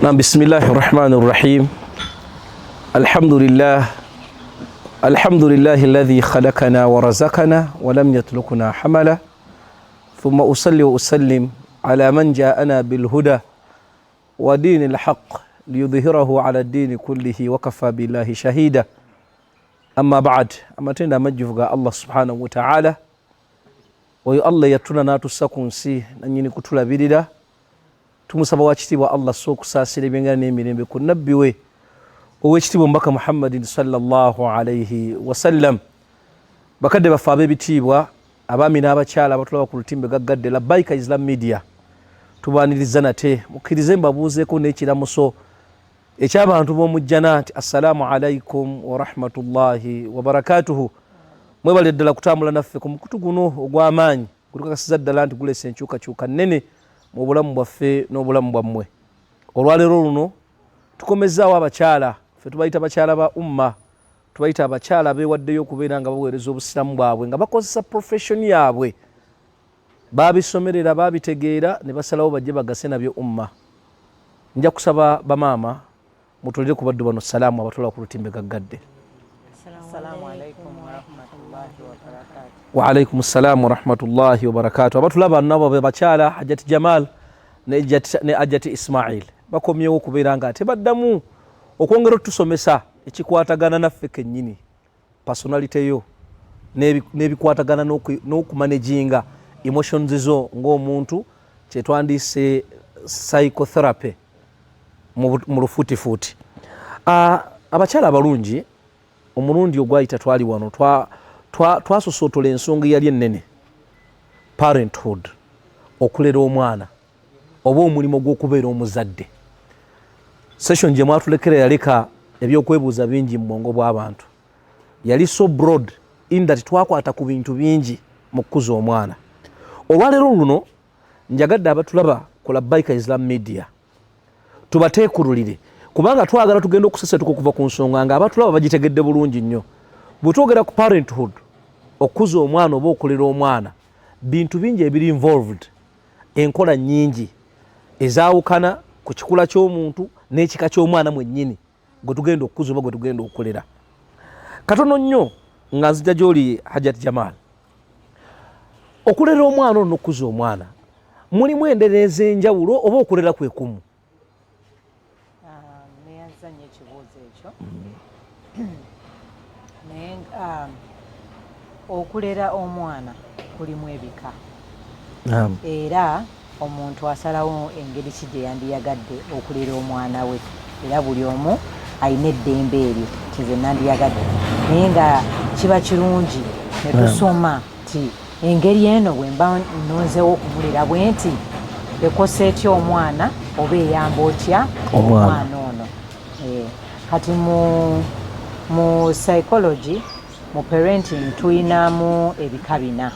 نعم بسم الله الرحمن الرحيم الحمد لله الذي خلقنا ورزقنا ولم يتركنا حملا ثم أصلي وأسلم على من جاءنا بالهدى ودين الحق ليظهره على الدين كله وكفى بالله شهيدا أما بعد أما تنا مجفق الله سبحانه وتعالى وي الله يتنا تسكن سي نني كتلا بديدا tumusaba wakitibwa Allah sokusaasira ebyengana n'emirembe ku nabbi we ow'ekitibwa mbaka Muhammadin sallallahu alayhi wasallam. Bakadde baffe ab'ebitiibwa abaami n'abakyala abatulaba ku lutimbe gaggadde Labbaika Islam Media, tubaaniriza nate mukkirize mbabuuzeeko n'ekiramuso eky'abantu b'omujjana nti assalamu alaikum wa rahmatullahi wa barakatuhu. Mwebale ddala kutambula naffe ku mukutu guno ogw'amaanyi gutukakasiza ddala nti guleesa enkyukakyuka nnene mu bulamu bwaffe n'obulamu bwammwe. Olwaleero luno tukomezaawo abakyala, ffe tubayita bakyala ba umma, tubayita abakyala beewaddeyo okubeera nga baweereza obusiramu bwabwe nga bakozesa profession yaabwe, baabisomerera baabitegeera ne basalawo bajje bagase nabyo umma. Nja kusaba bamaama mutulire ku baddu bano salaamu abatulaba ku lutimbe gaggadde. Assalamu alaikum wa rahmatullahi wa barakatuh. Wa alaikum assalam wa rahmatullahi wa barakatuh. Abatulaba nabo bakyala Hajjati Jamal ne Hajjati Ismael bakomyewo okubeera nga ate baddamu okwongera otusomesa ekikwatagana naffe kennyini, personality yo n'ebikwatagana n'okumanaginga emotions zo ng'omuntu kyetwandiise psychotherapy mu lufutifuuti. Abakyala abalungi omulundi ogwayita twali wano twasosootola ensonga eyali ennene, parenthood, okulera omwana oba omulimu gw'okubeera omuzadde. Session gye mwatulekera yaleka ebyokwebuuza bingi mu bwongo bw'abantu, yali so broad in that twakwata ku bintu bingi mu kukuza omwana. Olwaleero luno njagadde abatulaba ku Labbaika Islam Media tubateekululire, kubanga twagala tugenda okusesetuka okuva ku nsonga nga abatulaba bagitegedde bulungi nnyo. Bwe twogera ku parenthood, okukuza omwana oba okulera omwana, bintu bingi ebiri involved, enkola nnyingi ezaawukana ku kikula ky'omuntu n'ekika ky'omwana mwennyini gwe tugenda okukuza oba gwe tugenda okulera. Katono nnyo nga nzija gy'oli Hajjati Jamal, okulera omwana n'okukuza omwana mulimu endereeza enjawulo oba okulera kwe kumu? Neyazanye ekibuuzo ekyo. Okulera omwana kulimu ebika, era omuntu asalawo engeri ki gye yandiyagadde okulera omwana we, era buli omu alina eddembe eryo kize nandiyagadde, naye nga kiba kirungi ne tusoma ti engeri eno bwe mba nnonzeewo okumulera bwe nti ekosa etya omwana oba eyamba otya omwana ono. Kati mu psychology, mu parenting tuyinamu ebika bina,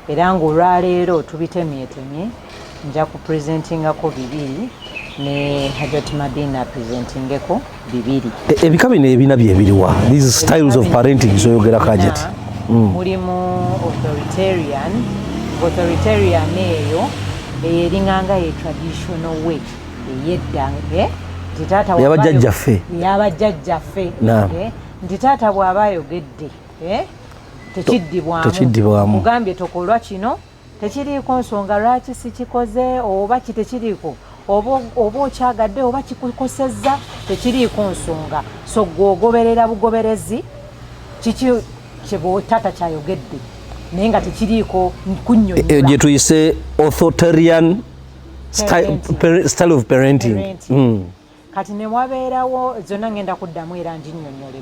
era ng'olwaleero tubitemyetemye. Nja kupresentingako bibiri ne Hajjati Madina presentingeko bibiri. Ebika bino ebina byebiriwa? These styles of parenting zoyogerako Hajjati? Mulimu authoritarian eyo ey'eringanga ye traditional way ey'edda yabajjajjaffe nti taata bw'aba ayogedde tekiddibwamu, mugambye tokolwa kino tekiriiko nsonga lwaki sikikoze oba kitekiriiko, oba okyagadde oba kikukosezza tekiriiko nsonga. So gwogoberera bugoberezi kiki taata kyayogedde naye nga tekiriiko kunnyonnyola, gye tuyise authoritarian style of parenting. Kati ne wabeerawo zonna ngenda kuddamu era nginnyonnyole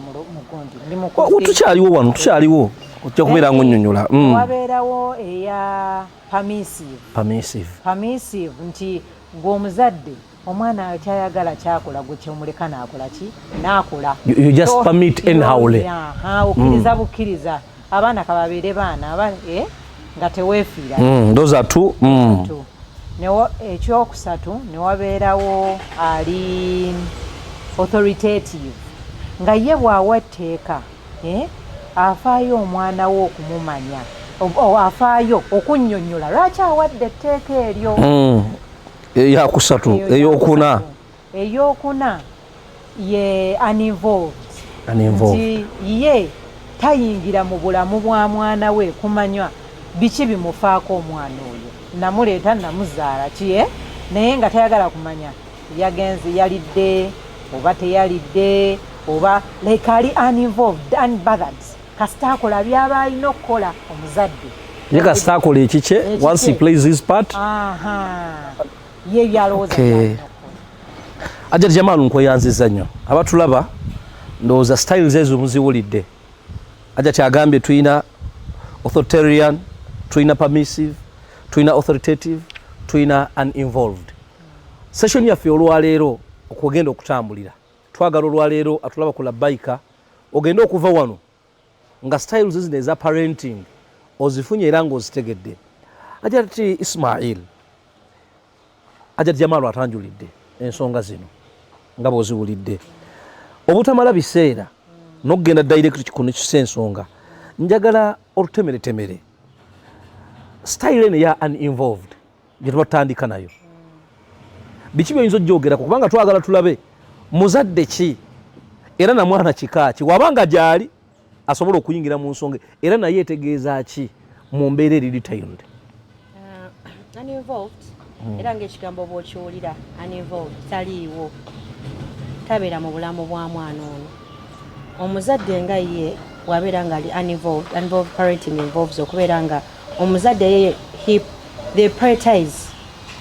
mugundi tukyaliwo wano, tukyaliwo ojja kubeera ngonnyonnyola. Wabeerawo eya permissive, nti ng'omuzadde omwana kyayagala kyakola gwe kyomuleka n'akola ki n'akola, you just permit anyhowly, okkiriza bukkiriza abaana kababeere baana nga teweefiira. Those are two. Ekyokusatu ne wabeerawo ali authoritative, nga ye bw'awa etteeka afaayo omwana we okumumanya, afaayo okunnyonnyola lwaki awadde etteeka eryo. eyakusatu eyokuna eyokuna ye uninvolved nti ye tayingira mu bulamu bwa mwana we kumanywa biki bimufaako omwana oyo namuleeta namuzaala kiye naye nga tayagala kumanya yagenze yalidde oba teyalidde oba like ali uninvolved unbothered kasita akola byaba alina okukola omuzadde ye kasita akola ekikye once he plays his part ye byalowooza Ajati Jamal nkweyanziza nnyo abatulaba ndowooza styles ezo muziwulidde. Ajati agambye tulina authoritarian, tulina permissive, tulina authoritative, tulina uninvolved. Session yaffe olwaleero okugenda okutambulira twagala olwaleero atulaba ku labbaika ogenda okuva wano nga styles zino eza parenting ozifunye era ng'ozitegedde. Ajati Ismael, Ajati Jamal atanjulidde ensonga zino nga bw'oziwulidde obutamala biseera n'okugenda direct ku nekisa ensonga njagala olutemeretemere style eno ya uninvolved gye tubatandika nayo biki by'oyinza ojjogerako kubanga twagala tulabe muzadde ki era na mwana kika ki wabanga gyali asobola okuyingira mu nsonga era naye etegeeza ki mu mbeera eri detailed uninvolved era ng'ekigambo bw'okiwulira uninvolved taliiwo tabeera mu bulamu bwa mwana ono omuzadde nga ye wabeera nga ali uninvolved parenting involves okubeera nga omuzadde ye they prioritize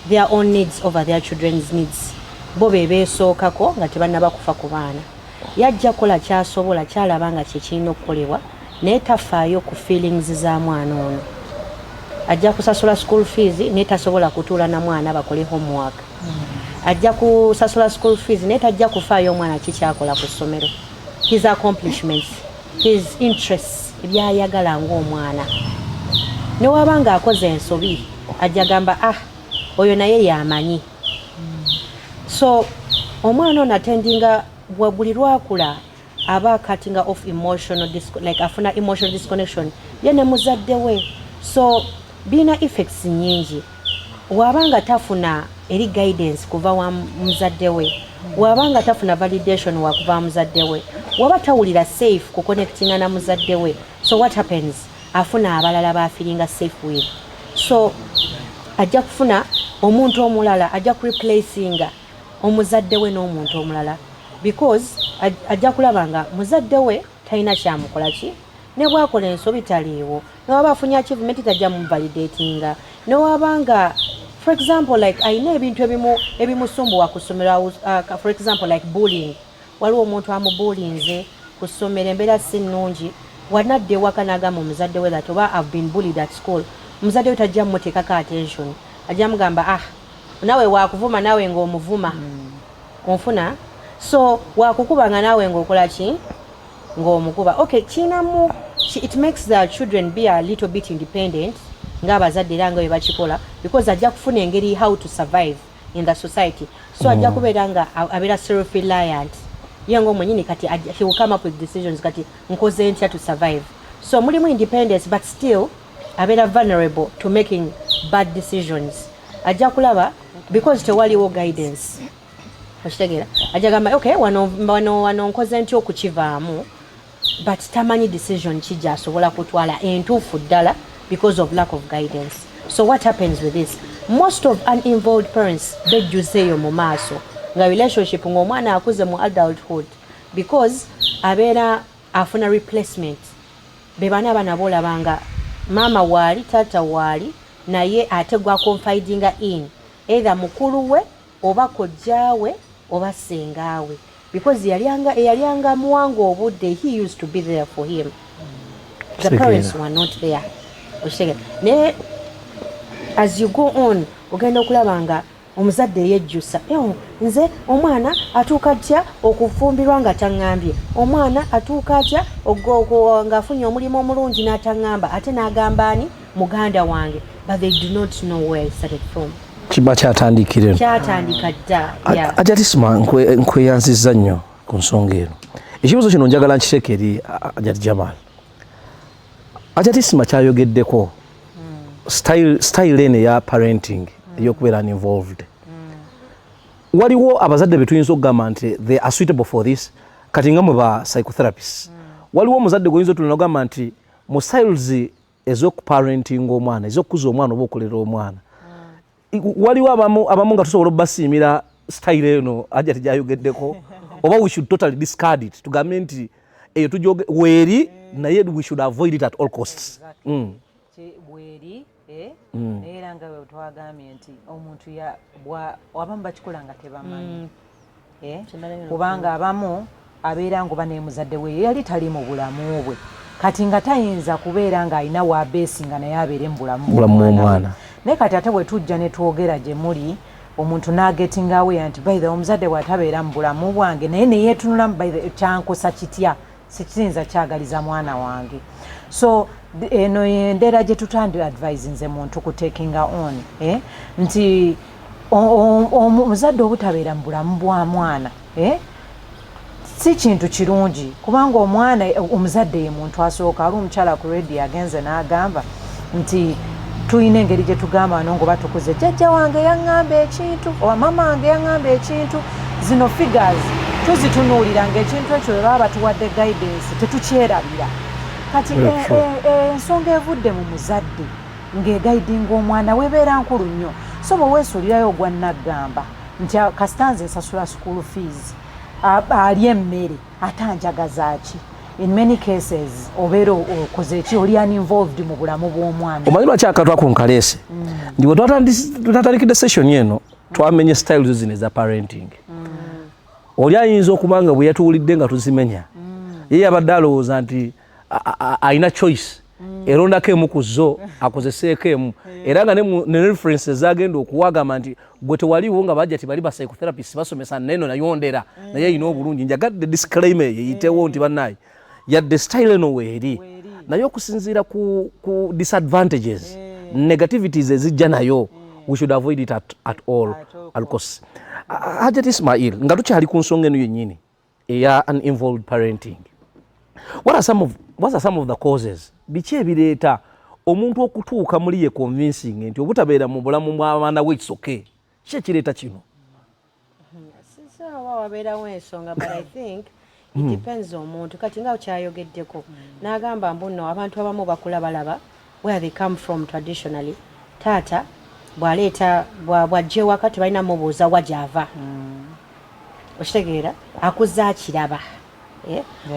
their own needs over their children's needs bo be beesookako nga tebannaba kufa ku baana yajja kukola kyasobola kyalaba nga kyekirina okukolebwa naye tafaayo ku feelings za mwana ono ajja kusasula school fees naye tasobola kutuula na mwana bakole homework ajja kusasula school fees naye tajja kufaayo omwana kikyakola ku ssomero his accomplishments his interests ebyayagala ng'omwana newaba nga akoze ensobi ajja gamba oyo naye yamanyi so omwana ono atendinga buli lwakula aba cutting off afuna emotional disconnection ye ne muzadde we so biina effects nyingi wabanga tafuna eri guidance kuva wa muzadde we wabanga tafuna validation wa kuva muzadde we waba tawulira safe ku connectinga na muzadde we so what happens afuna abalala ba feelinga safe with so ajja kufuna omuntu omulala ajja ku replacinga omuzadde we n'omuntu omulala because ajja kulabanga muzadde we talina kyamukola ki ne bwakola ensobi taliiwo newaba afunye achievement tajja muvalidatinga newabanga for example like ayina ebintu ebimusumbuwa ku ssomero for example like bullying waliwo omuntu amubulinze ku ssomero embeera si nnungi wanadde ewaka n'agamba omuzadde we that oba I've been bullied at school omuzadde we tajja mmuteekako attention ajja mugamba nawe wakuvuma nawe ng'omuvuma onfuna so wakukuba nga nawe ng'okola ki ng'omukuba okay kinamu it makes the children be a little bit independent ng'abazadde era nga bwe bakikola because ajja kufuna engeri how to survive in the society so ajja kubeera nga abeera self reliant ye ng'omwenyini kati he will come up with decisions kati nkoze ntya to survive so mulimu independence but still abeera vulnerable to making bad decisions ajja kulaba because tewaliwo guidance okitegeera ajja gamba okay wano nkoze ntya okukivaamu but tamanyi decision ki gy'asobola kutwala entuufu ddala because of lack of guidance so what happens with this most of uninvolved parents bejjuzeeyo mu maaso nga relationship ng'omwana akuze mu adulthood because abeera afuna replacement be baana abaana boolabanga maama waali taata waali naye ate gwa confidinga in either mukulu we oba kojjaawe oba sengaawe because eyalyanga muwanga obudde he used to be there for him the parents were not there naye as you go on ogenda okulabanga omuzadde yejjusa nze omwana atuuka atya okufumbirwa nga taŋŋambye omwana atuuka atya ng'afunye omulimu omulungi n'ataŋŋamba ate n'agamba ani muganda wange but they do not know where it started from kiba kyatandikire kyatandika dda Ajati Isma nkweyanzizza nnyo ku nsonga eno ekibuzo kino njagala nkiteeke eri Ajati Jamal Ajati Isma kyayogeddeko style eno eya parenting eyokubeera uninvolved waliwo abazadde betuyinza okugamba nti they are suitable for this kati nga mwe ba psychotherapists waliwo omuzadde gweyinza otulina ogamba nti mu styles ez'okuparenting omwana ez'okukuza omwana oba okulera omwana waliwo abamu nga tusobola obasiimira style eno ajja tijayogeddeko oba we should totally discard it tugambe nti eyo tujoge weeri naye we should avoid it at all costs. Weeri era nga bwe twagambye nti omuntu abamu bakikola nga tebamanyi kubanga abamu abeera ngoba n'emuzadde we yali tali mu bulamu bwe kati nga tayinza kubeera ng'alina waabeesinga naye abeere mu bulamu bw'omwana naye kati ate bwe tujja ne twogera gye muli omuntu n'agetinga awe nti by the omuzadde bw'atabeera mu bulamu bwange naye neyeetunulamu kyankosa kitya sikiyinza kyagaliza mwana wange so eno endera gye tutandi advise nze muntu ku takinga on nti omuzadde obutabeera mu bulamu bwa mwana si kintu kirungi kubanga omwana omuzadde ye muntu asooka ali omukyala ku radio agenze n'agamba nti tulina engeri gye tugamba no ngoba tukuze jjajja wange yaŋŋamba ekintu oba mama wange yaŋŋamba ekintu zino figures tuzitunuulira ng'ekintu ekyo bwe baba batuwadde guidance tetukyerabira kati ensonga evudde mu muzadde ng'egaidinga omwana webeera nkulu nnyo so bwe weesuulirayo ogwa naggamba nti kasitanze nsasula school fees ali emmere ate anjagaza ki in many cases obeera okoze eki oli uninvolved mu bulamu bw'omwana omanyi lwaki akatwa ku nkaleese ndi bwe twatandikidde session eno twamenye styles zino eza parenting oli ayinza okubanga bwe yatuwulidde nga tuzimenya ye yabadde alowooza nti alina choice erondako emu ku zo akozeseeko emu era nga ne references zagenda okuwagamba nti gwe tewaliwo nga bajja tibali ba psychotherapist basomesa neno nayondera naye ayina obulungi njagadde disclaimer yeyitewo nti bannaye yadde style eno weeri naye okusinziira ku disadvantages negativities ezijja nayo we should avoid it at all costs. Hajjat Ismael nga tukyali ku nsonga eno yennyini eya uninvolved parenting what are some of the causes biki ebireeta omuntu okutuuka muli ye convincing nti obutabeera mu bulamu bw'abaana we it's okay ki ekireeta kino sisawa wabeerawo ensonga but I think it depends omuntu kati nga ukyayogeddeko n'agamba mbuno abantu abamu bakula balaba where they come from traditionally taata bw'aleeta bw'ajja ewaka tebalina mubuuza wa gy'ava okitegeera akuzza akiraba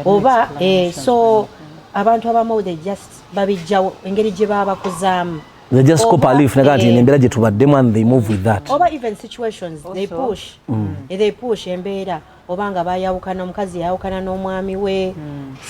oba so abantu abamu they just babijjawo engeri gye baba bakuzaamu they just cop a leaf nakati nembeera gye tubaddemu and they move with that oba even situations they push embeera oba nga bayawukana omukazi yawukana n'omwami we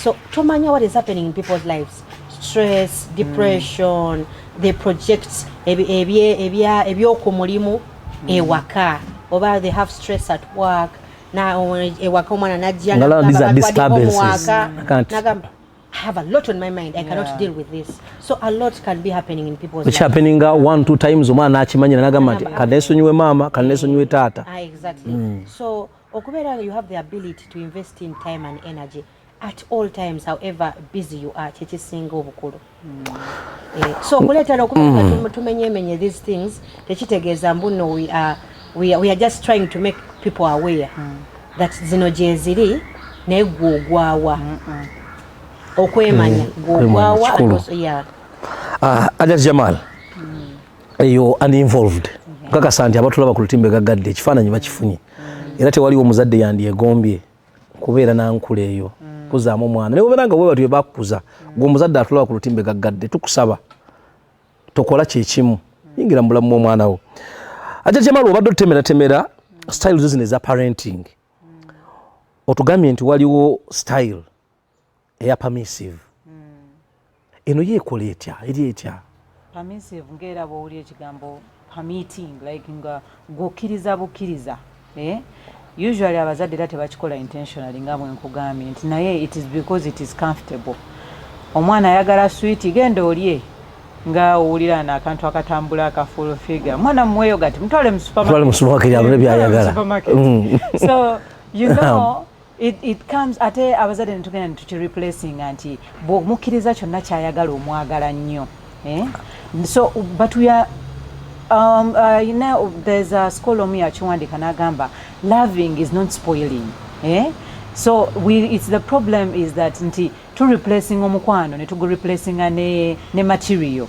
so tomanya what is happening in people's lives stress depression they project ebyoku mulimu ewaka oba they have stress at work na ewaka omwana najja nagamba I have a lot on my mind. I cannot deal with this. So a lot can be happening in people's lives. Which happening 1-2 times omwana akimanya nagamba nti kanesonyiwe mama kanesonyiwe taata. Exactly. So okubeera you have the ability to invest in time and energy at all times however busy you are kyekisinga obukulu. So okuleetera okubeera tumenye these things tekitegeeza mbuno we are just trying to make people aware that zino gye ziri naye gwogwawa okwemanya gwogwawa Hajjat Jamal eyo uninvolved kakasa nti abatulaba ku lutimbe gagadde ekifaananyi bakifunye era tewaliwo omuzadde yandyegombye kubeera nankula eyo kuzaamu omwana naye obeera nga bwe batyo bakukuza gwe omuzadde atulaba ku lutimbe gagadde tukusaba tokola kyekimu yingira mu bulamu bw'omwana wo Hajjat Jamal obadde otutemeratemera styles zino eza parenting otugambye nti waliwo style eya permissive eno yeekola etya eri etya permissive ng'era bw'owulira ekigambo permitting like nga gwokkiriza bukkiriza usually abazadde era tebakikola intentionally nga bwe nkugambye nti naye it is because it is comfortable omwana ayagala sweet genda olye nga owulira n'akantu akatambula akafull figure mwana mumweyo gati mutwale mu supermarket yabula byayagala so you know it comes ate abazadde netugenda netukireplacing nti bw'omukkiriza kyonna kyayagala omwagala nnyo so but we are You know, there's a school on me achiwandika nagamba, loving is not spoiling. So it's the problem is that nti to replacing omukwano ne to go replacing ne material.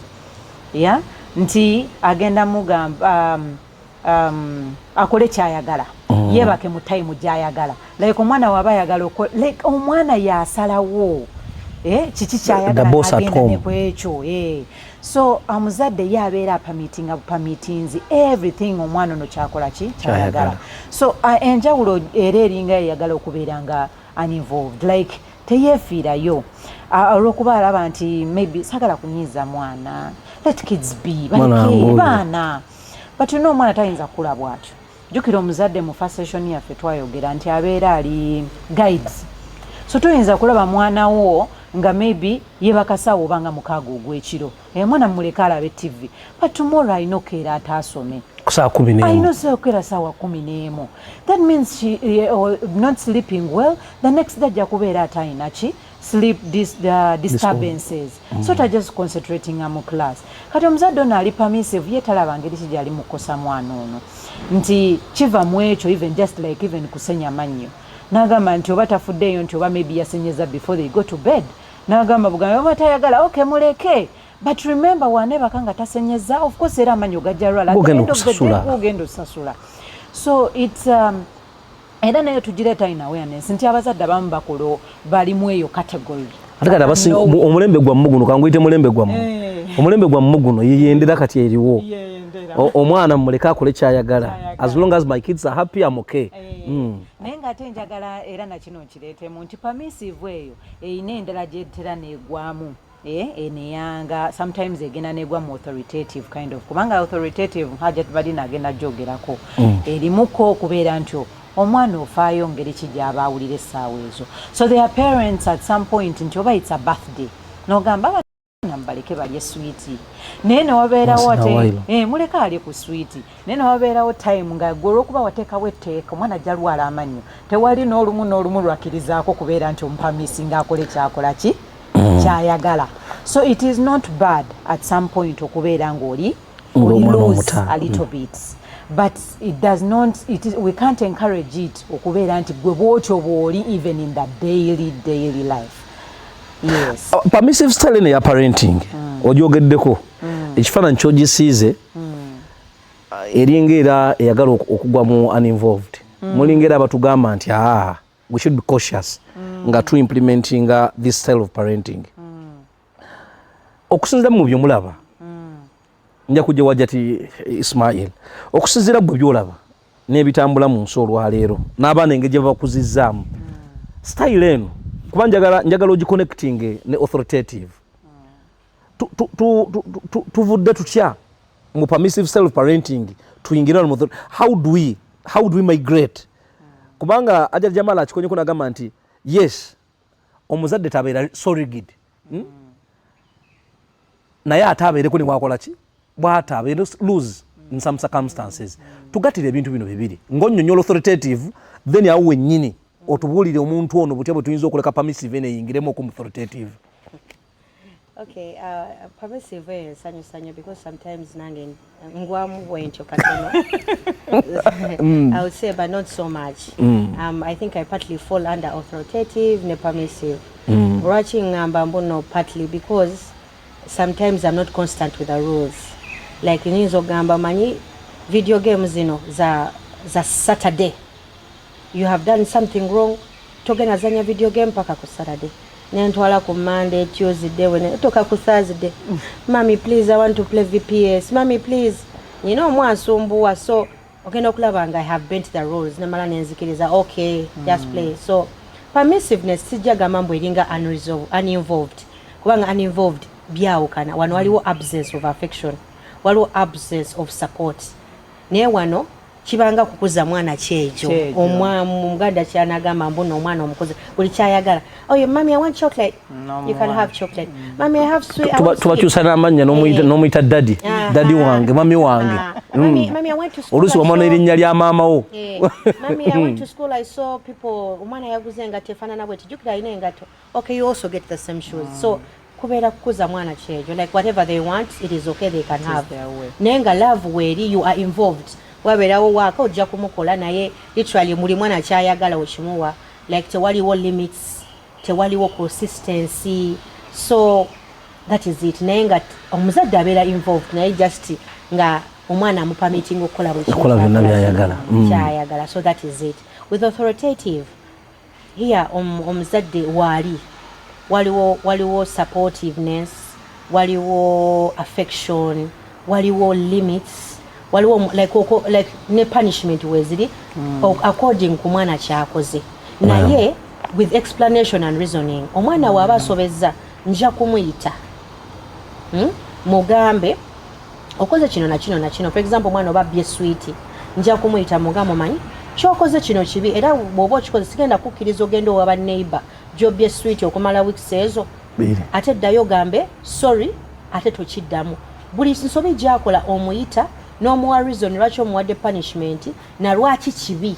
Yeah? Nti agenda mugamba akole kyayagala. Yebake mu time gyayagala. Like omwana waba yagala like omwana yasalawo. Kiki kyayagala agenda ne kwekyo. So amuzadde yabeera permitting everything omwana no kyakola kyayagala. So enjawulo era eringa yayagala okubeera nga uninvolved, like teyeefiirayo olwokuba alaba nti maybe sagala kunyiza mwana, let kids be baana, but you know omwana tayinza kula bwatyo. Jukira omuzadde mu first session yaffe twayogera nti abeera ali guides, so toyinza kulaba mwana wo nga maybe yebakasawo obanga mukaaga ogw'ekiro mwana muleka alabe TV, but tomorrow ayina okeera ataasome kusaa 11 ayina okeera saawa 11. That means she not sleeping well, the next day ajja kubeera atayina ki sleep disturbances. So ta just concentrating mu class. Kati omuzadde ono ali permissive, ye talaba ngeri ki gyali mukosa mwana ono nti kiva mu ekyo, even just like even kusenya mannyo n'agamba nti oba tafuddeeyo nti oba maybe yasenyeza before they go to bed. N'agamba bugambe oba tayagala, okay muleke, but remember wanebaka nga tasenyeza, of course era amanyo gajja lwala ugenda osasula. So it's era nayo tugireeta in awareness nti abazadde abamu bakolo balimu eyo category. Ate kati abasinga omulembe gwa muguno kanguyite mulembe gwa omulembe gwa muguno yeyendera kati eriwo. Omwana muleka akole kyayagala, as long as my kids are happy I'm okay. Naye ng'ate njagala era nakino nkireetemu nti permissive eyo eyina endala gyetera neegwamu eneyanga, sometimes egenda negwa mu authoritative kind of, kubanga authoritative Hajat Madina agenda gyogerako erimuko okubeera nti omwana ofaayo ngeri ki gy'aba awulira essaawa ezo. So their parents at some point nti oba it's a birthday n'ogamba nambaleke balye sweeti, naye newabeerawo ate muleka ali ku sweeti, naye newabeerawo time nga gwe olwokuba wateekawo etteeka omwana ajja lwala amannyo, tewali n'olumu lwakirizaako kubeera nti omupamisi ng'akole kyakola ki kyayagala. So it is not bad at some point okubeera ng'oli lose a little bit, but it does not, we can't encourage it okubeera nti gwe bwotyo bw'oli even in the daily life. Yes. Permissive style ya parenting ogyogeddeko ekifaananyi kyogisiize eringa eyagala okugwa mu uninvolved. Mulinga era batugamba nti we should be cautious nga tu implementing this style of parenting. Okusinzira mu byo mulaba nja kujja wajati Ismael, okusinzira bwe byolaba n'ebitambula mu nsi olwaleero n'abaana engeri gye bakuzizaamu style eno, kuba njagala ogiconnecting ne authoritative. Tuvudde tutya mu permissive style of parenting tuyingira mu how do we migrate? Kubanga ajja Jamal akikonyeko nagamba nti yes omuzadde tabeera so rigid naye atabeereko ne wakola ki bw'atabeera lose in some circumstances. Tugatire ebintu bino bibiri ng'onnyonnyola authoritative then awo wennyini otubuulire omuntu ono butya bwe tuyinza okuleka permissive neyingiremu oku authoritative. Okay, permissive sanyo because sometimes nange ngwamu bwentyo katono. I would say but not so much. I think I partly fall under authoritative ne permissive. Watching mbono partly because sometimes I'm not constant with the rules. Like nizo gamba manyi video games zino za Saturday. You have done something wrong, togena zanya video game paka ku Saturday. Nentwala ku Monday, Tuesday, when toka ku Thursday. Mommy please I want to play VPS. Mommy please. You know mwasumbuwa, so ogenda okulabanga I have bent the rules. Namala nenzikiriza okay, just play. So permissiveness sijaga mambo eringa uninvolved. Kubanga uninvolved byawukana wano waliwo absence of affection. Waliwo absence of support. Naye wano kibanga kukuza mwana kyejo omuganda kyanagamba mbuno omwana omukozi buli kyayagala. Oh yeah, mommy I want chocolate. No, you can have chocolate. Mommy I have sweet. Tubakyusa n'amannya n'omuyita daddy wange mami wange. Mommy I went to school. Olusi wamana erinnya lya maama wo. Mommy I went to school, I saw people omwana yaguze engato efaanana bwe tijjukira alina engato. Okay, you also get the same shoes. So kubeera kukuza mwana kyejo like whatever they want it is okay they can have naye nga love weeri you are involved wabeerawo waaka ojja kumukola naye literally muli mwana kyayagala okimuwa like tewaliwo limits tewaliwo consistency so that is it naye nga omuzadde abeera involved naye just nga omwana amupermitting okukola buli byonna byayagala kyayagala so that is it with authoritative here omuzadde waali waliwo supportiveness waliwo affection waliwo limits waliwo like ne punishment weziri according ku mwana kyakoze naye with explanation and reasoning omwana waaba asobezza nja kumuyita mugambe okoze kino na kino na kino for example mwana oba bye sweet nja kumuyita mugambe omanyi kyokoze kino kibi era bw'oba okikoze sigenda kukkiriza ogenda owaba neighbor gyobye sweet okumala weeks ezo ate ddayo gambe sorry ate tokiddamu buli nsobi gyakola omuyita n'omuwa reason lwaki omuwadde punishment na lwaki kibi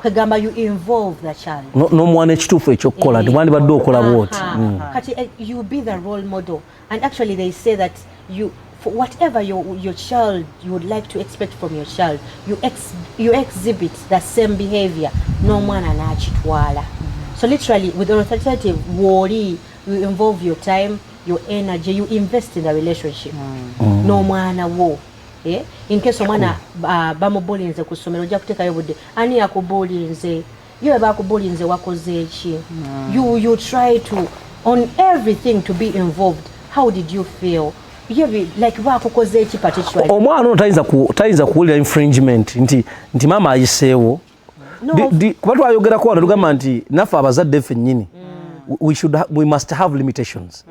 kwegamba you involve the child n'omwana ekituufu ekyokukola tewandibadde okola bwoti kati you be the role model and actually they say that you for whatever your child you would like to expect from your child you exhibit the same behavior n'omwana n'akitwala so literally with authoritative worry you involve your time your energy you invest in the relationship n'omwana wo in case omwana bamubulinze ku ssomero ojja kuteekayo budde ani yakubulinze yo bakubulinze wakoze eki you try to on everything to be involved how did you feel like bakukoze eki particularly omwana ono tayinza kuwulira infringement nti mama ayiseewo kuba twayogerako wano tugamba nti naffe abazadde ffe nnyini we must have limitations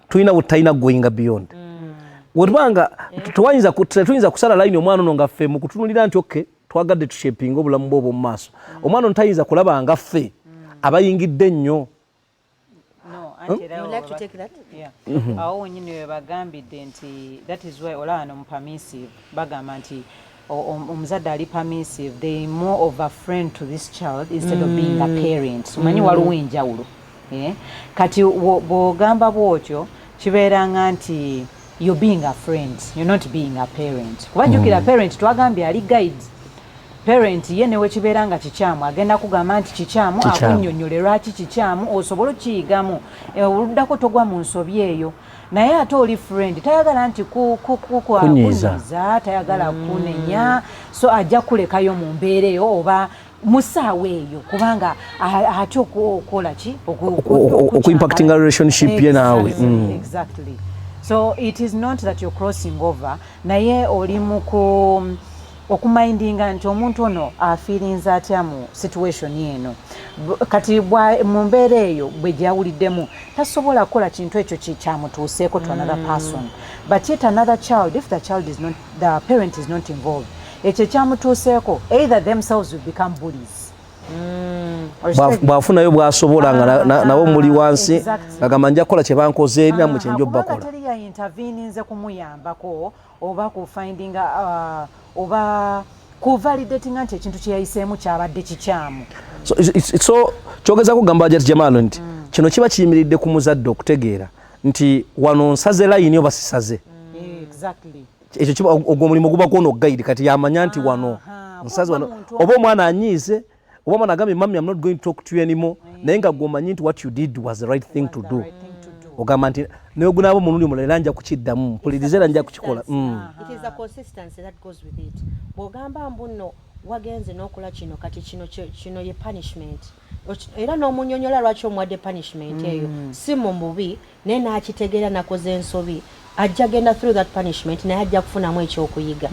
tulina butalina going beyond wetubanga tuyinza kusala line omwana ono nga ffe mu kutunulira nti okay twagadde tushapinga obulamu bwe obw'omu maaso omwana ono tayinza kulaba nga ffe abayingidde ennyo awo wenyini we bagambidde nti that is why olaba mu permissive bagamba nti omuzadde ali permissive they more of a friend to this child instead of being a parent omanyi waliwo enjawulo kati bw'ogamba bwotyo kibeeranga nti you're being a friend you're not being a parent kuba jjukira parent twagambye ali guide parent ye newe kibeera nga kikyamu agenda kugamba nti kikyamu akunnyonnyole lwaki kikyamu osobola okukiyigamu oluddako togwa mu nsobi eyo naye ate oli friend tayagala nti kunyiza tayagala kunenya so ajja kulekayo mu mbeera eyo oba musaawa eyo kubanga ate okukola ki okuimpactinga relationship ye naawe exactly so it is not that you're crossing over naye oli muku okumindinga nti omuntu ono afiirinza atya mu situation eno kati mu mbeera eyo bwe gyawuliddemu tasobola kukola kintu ekyo kyamutuuseeko to another person but yet another child if the parent is not involved ekyo kyamutuuseeko either themselves will become bullies bwafunayo bwasobola nga nabo muli wansi agamba nja kukola kye bankoze era mu kyenjo bakola teri ya interveninze kumuyambako oba kufindinga oba kuvalidatinga nti ekintu kyeyayiseemu kyabadde kikyamu so kyogeza kugamba Hajjati Jamal nti kino kiba kiyimiridde ku muzadde okutegeera nti wano nsaze layini oba sisaze ekyo kiba ogwo omulimu guba gwono guide kati yamanya nti wano nsaze wano oba omwana anyiize oba omwana agambye mami I'm not going to talk to you anymore naye nga gwomanyi nti what you did was the right thing to do ogamba nti naye gunaaba omulundi omulala era nja kukiddamu mpuliriza era nja kukikola it is the consistency that goes with it bw'ogamba mbuno wagenze n'okola kino kati kino ye punishment era n'omunyonyola lwaki omuwadde punishment eyo si mu mubi naye n'akitegeera nakoze ensobi ajja genda through that punishment naye ajja kufunamu ekyokuyiga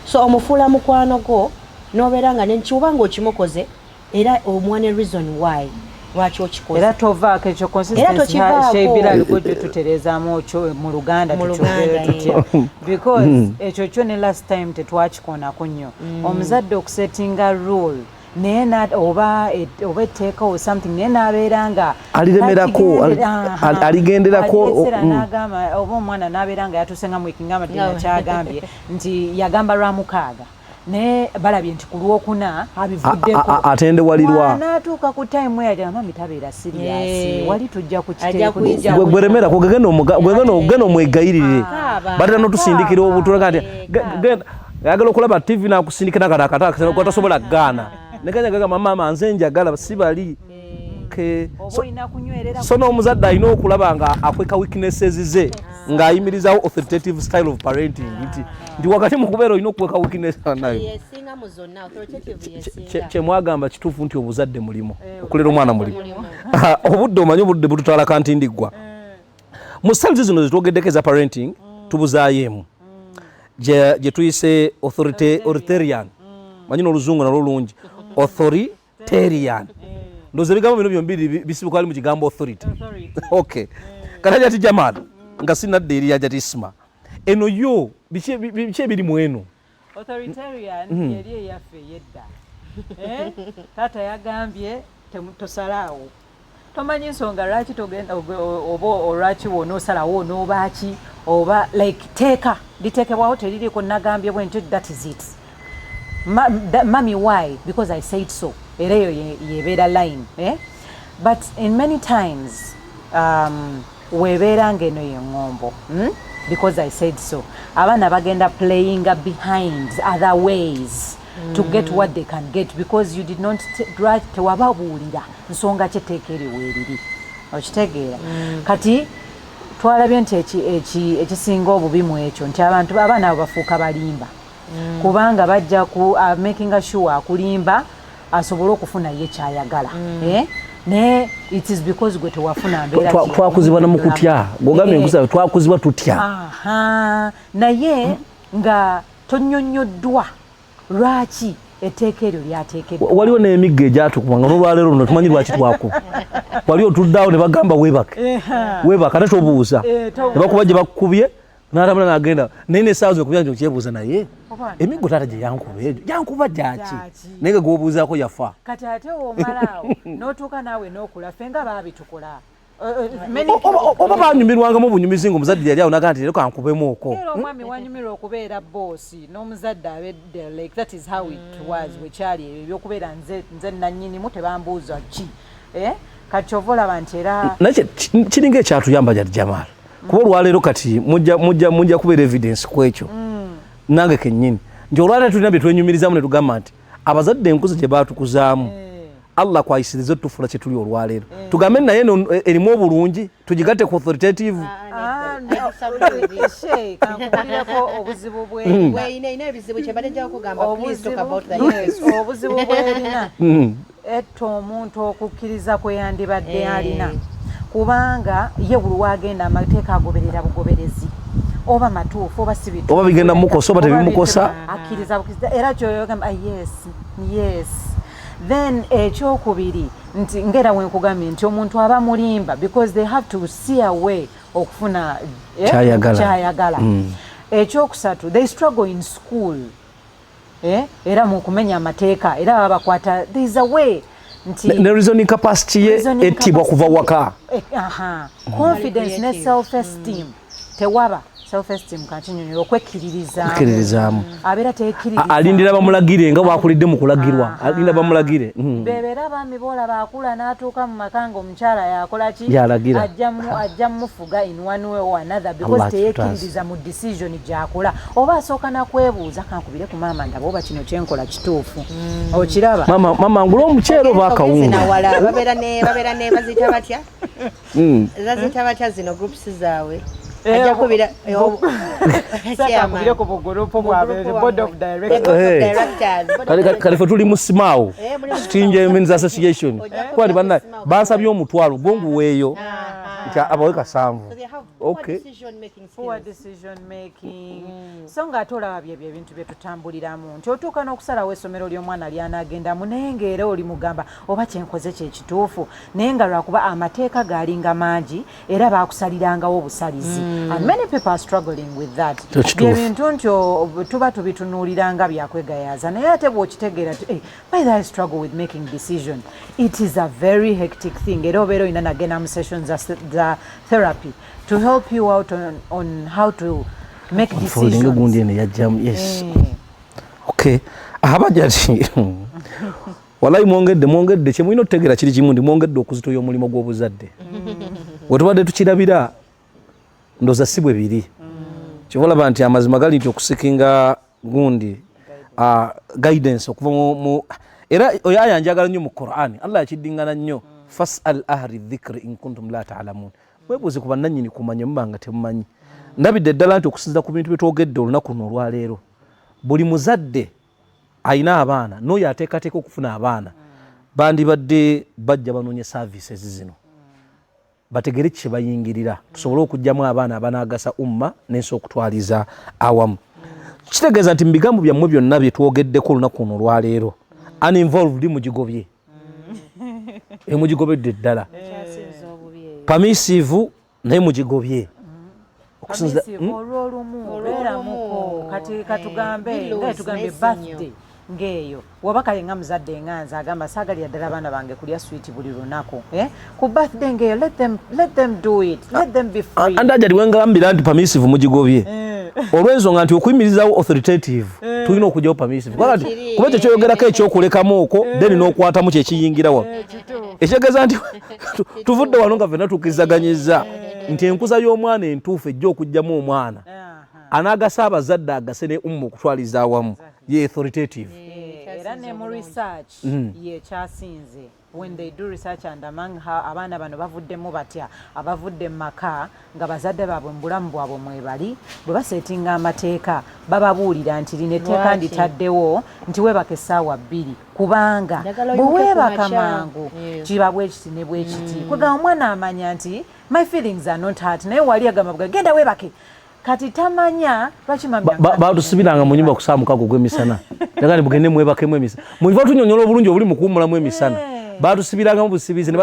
so omufuula mukwano gwo n'obeera nga nenkiwuba ng'okimukoze era omuwa ne reason why lwaki okikoze era tovaako ekyo consistency Bilal gwe tutereezaamu okyo mu Luganda tukyogere tutya because ekyo kyo ne last time tetwakikonako nnyo omuzadde okusettinga rule naye oba etteeka or something naye n'abeera nga aliremerako aligenderako n'agamba oba omwana n'abeera nga yatuuse nga mwiki nga Madina kyagambye nti yagamba lwa mukaaga ne balabye nti ku Lwokuna abivuddeko atende walirwa n'atuuka ku time eyo mami tabeera serious wali tujja kukiteeka gweremera kugenda omwegayirire batera n'otusindikira obutulaga nti yagala okulaba TV n'akusindikira nakata kwatasobola gaana neganyagaga mama nze njagala sibali so n'omuzadde alina okulaba nga akweka weaknesses ze ng'ayimirizawo authoritative style of parenting nti wakati mu kubeera olina okukweka weakness nayo kyemwagamba kituufu nti obuzadde mulimu okulera omwana mulimu obudde omanyi obudde bututwala kantindiggwa mu styles zino zetwogeddeko eza parenting tubuzaayo gye tuyise authoritarian manyi n'oluzungu nalwo lungi authoritarian ndoze ebigambo bino byombiri bisibuka ali mu kigambo authority okay kati ati Jamal nga sinadde eri ajati Isma eno yo biche biri mu eno authoritarian yeri eyaffe yedda tata yagambye tosalaawo tomanyi nsonga lwaki togenda oba olwaki wonoosalawo n'obaaki oba like litekebwawo teririiko nagambye bwentyo that is it mami why because I said so era eyo yebeera line but in many times webeera ngeno yeŋŋombo because I said so abaana bagenda playing behind other ways to get what they can get because you did not tewababuulira nsonga kyeteeka eri weeriri okitegeera kati twalabye nti ekisinga obubi mu ekyo nti abaana abo bafuuka balimba kubanga bajja ku making sure akulimba asobole okufuna ye kyayagala ne it is because gwe tewafuna mbeera twakuzibwa na mukutya gogambye nkusaba twakuzibwa tutya naye nga tonyonyoddwa lwaki etteeka eryo lyateekeddwa waliwo n'emigga egyatukubanga n'olwaleero luno tumanyi lwaki twakuba wali otuddawo ne bagamba weebaka ate tobuuza ne bakuba gye bakubye n'atambula n'agenda naye n'essaawa zino kubya nti okyebuuza naye emiggo taata gye yankuba egyo yankuba gyaki naye nga gwobuuzaako yafa kati ate w'omalaawo n'otuuka naawe n'okula ffe nga baabitukola oba banyumirwangamu obunyumizi nga omuzadde yali awo nagaa nti leero kankubemu okwo era omwami wanyumirwa okubeera boosi n'omuzadde abedde like that is how it was wekyali ebyo ebyokubeera nze nannyinimu tebambuuza ki kati kyova olaba nti era naye kiringa ekyatuyamba jati Jamal kuba olwaleero kati mujja kubeera evidence ku ekyo nange kennyini nti olwaleero tulina bye twenyumirizamu ne tugamba nti abazadde enkuzi gye baatukuzaamu Allah kwayisiriza tufula kye tuli olwaleero tugambe naye erimu obulungi tugigatte ku authoritative obuzibu bwerina etta omuntu okukkiriza kwe yandibadde alina kubanga ye buli wagenda amateeka agoberera bugoberezi oba matuufu oba sibituufu oba bigenda mukosa oba tebimukosa akkiriza era kyoyogamba yes then ekyokubiri nti ngera wenkugambye nti omuntu aba mulimba because they have to see a way okufuna kyayagala ekyokusatu they struggle in school era mu kumenya amateeka era baba bakwata there is a way ne reasoning capacity ye etibwa kuva waka confidence ne self esteem tewaba self esteem kakinyonyola okwekkiririzaamu abeera teekkiriza alindira bamulagire nga bwakulidde mu kulagirwa alinda bamulagire bebeera abaami boola baakula n'atuuka mu maka nga omukyala yakola ki ajja mmufuga in one way or another because teyekkiririza mu decision gy'akola oba asooka nakwebuuza kankubire ku maama ndaba oba kino kyenkola kituufu okiraba mama ngula omuceere oba akawunga babeera ne baziyita batya zaziyita batya zino groups zaabwe ajja kubira sakakubire ku bugurupu bwabwe board of directors kale fe tuli mu Ismael Stringe Men's Association kwali banna bansabye omutwalo gonguweeyo nti abawe kasanvu okay poor decision making so nga ate olaba byebyo ebintu bye tutambuliramu nti otuuka n'okusalawo essomero ly'omwana ly'anaagendamu naye ng'era oli mugamba oba kyenkoze kyekituufu naye nga lwakuba amateeka gaalinga mangi era baakusalirangawo obusalizi and many people are struggling with that byebintu nti tuba tubitunuuliranga byakwegayaza naye ate bw'okitegeera ti by the I struggle with making decision it is a very hectic thing era obeera olina nagenda mu sessions za therapy to help you out on how to make decisions. Yes. Okay. okay abajati wallahi mwongedde kye mulina otutegeera kiri kimu ndi mwongedde okuzitoya omulimu gw'obuzadde wetubadde tukirabira ndoza si bwe biri kivolaba nti amazima gali nti okusikinga gundi guidance okuva mu era oyo aya njagala nnyo mu Qur'ani Allah yakiddingana nnyo fas'al ahli dhikri in kuntum la ta'lamun webuuze ku bannannyini kumanya mubanga temumanyi ndabidde ddala nti okusinza ku bintu byetwogedde olunaku luno olwaleero buli muzadde ayina abaana n'oyo ateekateeka okufuna abaana bandibadde bajja banoonya services zino bategere kye bayingirira tusobole okugyamu abaana abanaagasa umma n'ensi okutwaliza awamu kitegeeza nti mu bigambo byammwe byonna bye twogeddeko olunaku luno olwaleero uninvolved mugigobye emugigobedde ddala permissive naye mugigobye olwolumu obeeramuko kati katugambe birthday ngeeyo wabaka yenga muzadde enganza agamba saagalira ddala abaana bange kulya sweet buli lunaku ku birthday ngeeyo let them do it, let them be free. Andajali wengambira nti permissive mugigobye olw'ensonga nti okuyimirizawo authoritative tulina okugyawo permissive kuba ekyo kyoyogerako ekyokulekamu okwo then n'okwatamu kyekiyingirawo ekitegeeza nti tuvudde wano nga ffenna tukkirizaganyizza nti enkuza y'omwana entuufu ejja okugyamu omwana anaagasa abazadde agase ne umma okutwaliza awamu ye authoritative era ne mu research ye kyasinze when they do research and among abaana bano bavuddemu batya abavudde mu maka nga bazadde baabwe mu bulamu bwabwe mwebali bwe baseetinga amateeka bababuulira nti lino etteeka nditaddewo nti weebaka essaawa 2 kubanga bwe weebaka mangu kiba bwe kiti ne bwe kiti kwegamba omwana amanya nti my feelings are not hurt naye wali agamba bwe genda weebake kati tamanya lwaki batusibiranga mu nyumba kusaa mukago gw'emisana dagani mugende mwebakemu emisana muliva tunyonyola obulungi obuli mu kuwummulamu emisana batusibiranga mu busibizi ne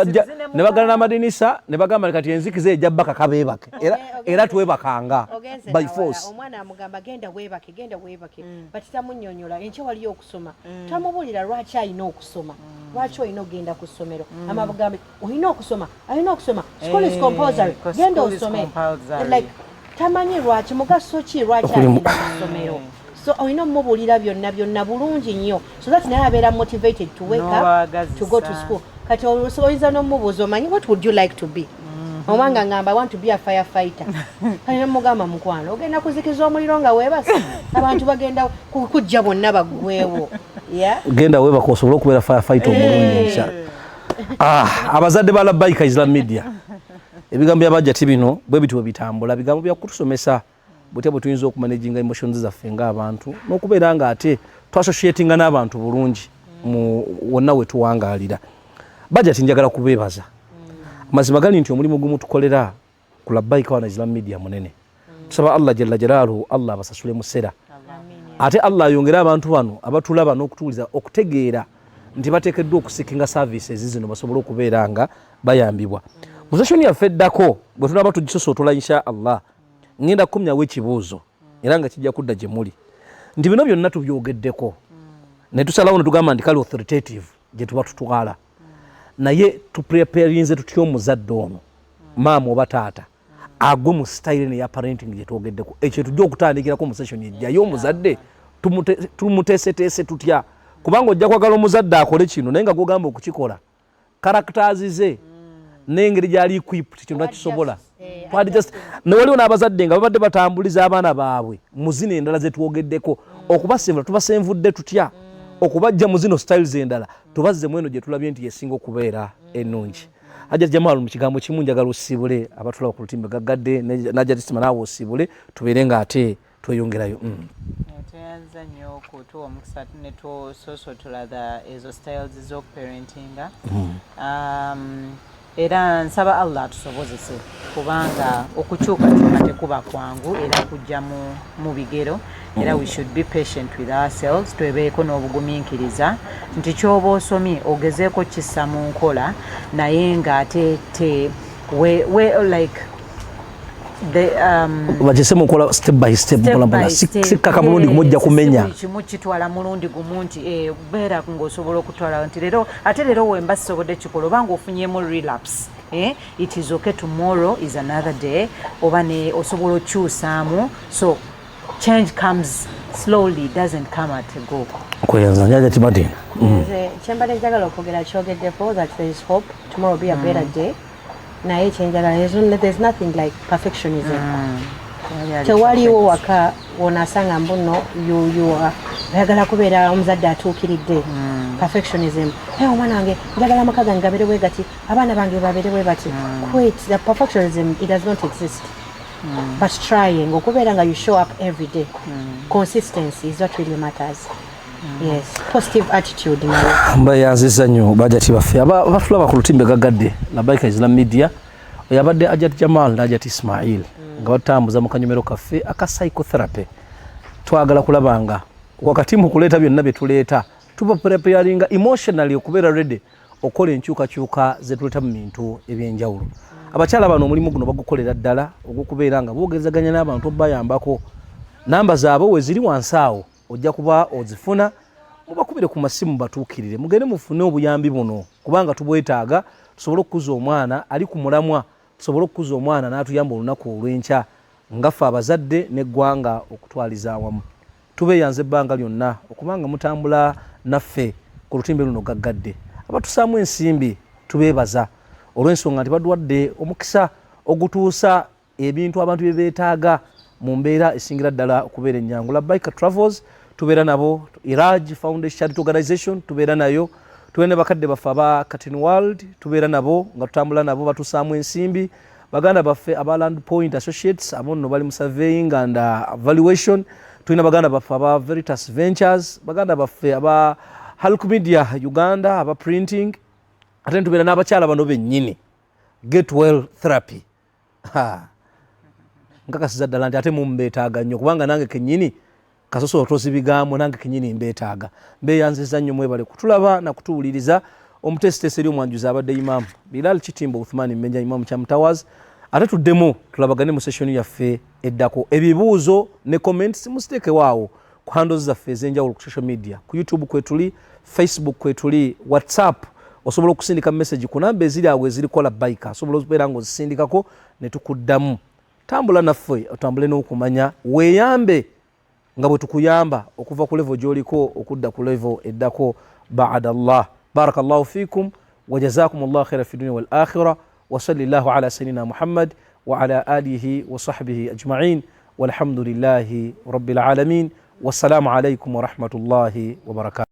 bagala n'amadinisa ne bagamba kati enzikiza ejja bbaka kabeebake era twebakanga by force omwana amugamba genda weebake bati tamunnyonnyola enkya waliyo okusoma tamubuulira lwaki alina okusoma lwaki olina ogenda ku ssomero amagambe olina okusoma school is compulsory genda osome like tamanyi lwaki mugaso ki lwaki agenda ku ssomero so olina omubuulira byonna bulungi nnyo so that naye abeera motivated to wake up to go to school kati oyinza n'omubuuza omanyi what would you like to be omwanga ngamba I want to be a firefighter kati namugamba mukwano ogenda kuzikiza omuliro nga weebase abantu bagenda kujja bonna baggweewo genda weebaka osobole okubeera firefighter omulungi abazadde ba Labbaika Islam Media ebigambo byabajjati bino bwe bitwe bitambula bigambo bya kutusomesa butya bwe tuyinza okumanaginga emotions zaffe ng'abantu n'okubeera nga ate twasociatinga n'abantu bulungi wonna we tuwangaalira bajjati njagala kubeebaza amazima gali nti omulimu gumu tukolera ku Labbaika wana Islam Media munene tusaba Allah jalla jalaaluhu Allah abasasule musera ate Allah ayongere abantu bano abatulaba n'okutuuliza okutegeera nti bateekeddwa okusikinga services zino basobole okubeera nga bayambibwa musashoni yaffe eddako bwe tunaba tugisosootola insha Allah ngenda kukumyawo ekibuuzo era nga kijja kudda gye muli nti bino byonna tubyogeddeko ne tusalawo ne tugamba nti kale authoritative gye tuba tutwala naye tupreperinze tutya omuzadde ono maama oba taata agwe mu style ne ya parenting gye twogeddeko ekyo tujja okutandikirako mu session ejjayo omuzadde tumuteeseteese tutya kubanga ojja kwagala omuzadde akole kino naye nga gogamba okukikola characters ze n'engeri gyali equipped kino nakisobola newaliwo n'abazadde nga babadde batambuliza abaana baabwe mu zino endala ze twogeddeko okubasemvula tubasenvudde tutya okubajja mu zino styles endala tubazze mweno gye tulabye nti yesinga okubeera ennungi ajja Jamal mu kigambo kimu njagala osibule abatulaba ku lutimbe gaggadde najja tisima naawe osibule tubeere nga ate tweyongerayo tuyanza nnyo okutuwa omukisa ne tusosotola ezo styles z'okuparentinga era nsaba Allah atusobozese kubanga okukyukakyuka tekuba kwangu era kujja mu bigero era we should be patient with ourselves twebeeko n'obugumiikiriza nti kyoba osomye ogezeeko kissa mu nkola naye ng'ate like bagese mukola step by step mpolampola sikkaka mulundi gumujja kumenya kimu kitwala mulundi gumu nti beera ng'osobola okutwala nti ate leero wemba sisobodde kikola obanga ofunyemu relapse it is okay, tomorrow is another day oba ne osobola okyusaamu so change comes slowly doesn't come at a go. Kweyanza Hajjati Madina. Kyembadde njagala okwogera kyogeddeko that there is hope, tomorrow will be a better day. Naye kyenjagala, there's nothing like perfectionism. Tewaliwo waka wonasanga mbuno you oyagala kubeera omuzadde atuukiridde. Perfectionism. Omwana wange njagala amaka gange gabeere bwe gati, abaana bange babeere bwe bati. Quit. The perfectionism, it does not exist. But trying, okubeera nga you show up every day. Consistency is what really matters. Yes, positive attitude. Mbayanziza nnyo bajjati baffe abatulaba ku lutimbe gagadde Labaika Islam Media oyabadde Ajjati Jamal n'Ajjati Ismael nga batambuza mu kanyomero kaffe aka psychotherapy. Twagala kulabanga wakati mu kuleeta byonna bye tuleeta tuba preparinga emotionally okubeera ready okola enkyukakyuka ze tuleeta mu bintu ebyenjawulo. Abakyala bano omulimu guno bagukolera ddala ogw'okubeera nga boogerezaganya n'abantu obayambako. Namba zaabwe we ziri wansi awo ojja kuba ozifuna mubakubire ku masimu batuukirire mugende mufune obuyambi buno kubanga tubwetaaga tusobole okukuza omwana ali ku mulamwa, tusobole okukuza omwana n'atuyamba olunaku olw'enkya ngaffe abazadde n'eggwanga okutwaliza awamu. Tubeeyanze ebbanga lyonna okubanga mutambula naffe ku lutimbe luno gaggadde. Abatusaamu ensimbi tubeebaza olw'ensonga nti baduwadde omukisa ogutuusa ebintu abantu bye beetaaga mu mbeera esingira ddala okubeera ennyangu. Labaika Travels tubeera nabo, Iraj Foundation Charity Organization tubeera nayo, tubeera ne bakadde baffe aba Curtain World tubeera nabo nga tutambula nabo batusaamu ensimbi. Baganda baffe aba Land Point Associates abo nno bali mu surveying and valuation. Tulina baganda baffe aba Veritas Ventures, baganda baffe aba Hulk Media Uganda aba printing. Ate tubeera n'abakyala bano bennyini Get Well Therapy. Nkakasiza ddala nti ate mumbeetaaga nnyo kubanga nange kennyini kasoso otozi bigambo nange kennyini mbeetaaga. Mbeeyanziza nnyo mwebale kutulaba na kutuwuliriza. Omutesitesi eri omwanjuzi abadde Imam Bilal Kitimbo Uthman Mmenja Imam Chamtawaz. Ate tuddemu tulabagane mu session yaffe eddako. Ebibuuzo ne comments musiteeke waawo ku handles zaffe ez'enjawulo ku social media. Ku YouTube kwetuli, Facebook kwetuli, WhatsApp osobola okusindika message ku namba eziri awo eziriko Labaika. Osobola okubeera ng'ozisindikako ne tukuddamu. Tambula naffe otambule n'okumanya weeyambe nga bwe tukuyamba okuva ku level gy'oliko okudda ku level eddako ba'da Allah. Barakallahu fikum wa jazakumullahu khairan fi dunya wal akhirah wa sallallahu ala sayyidina Muhammad wa ala alihi wa sahbihi ajma'in walhamdulillahi rabbil alamin. Wassalamu alaykum wa rahmatullahi wa barakatuh.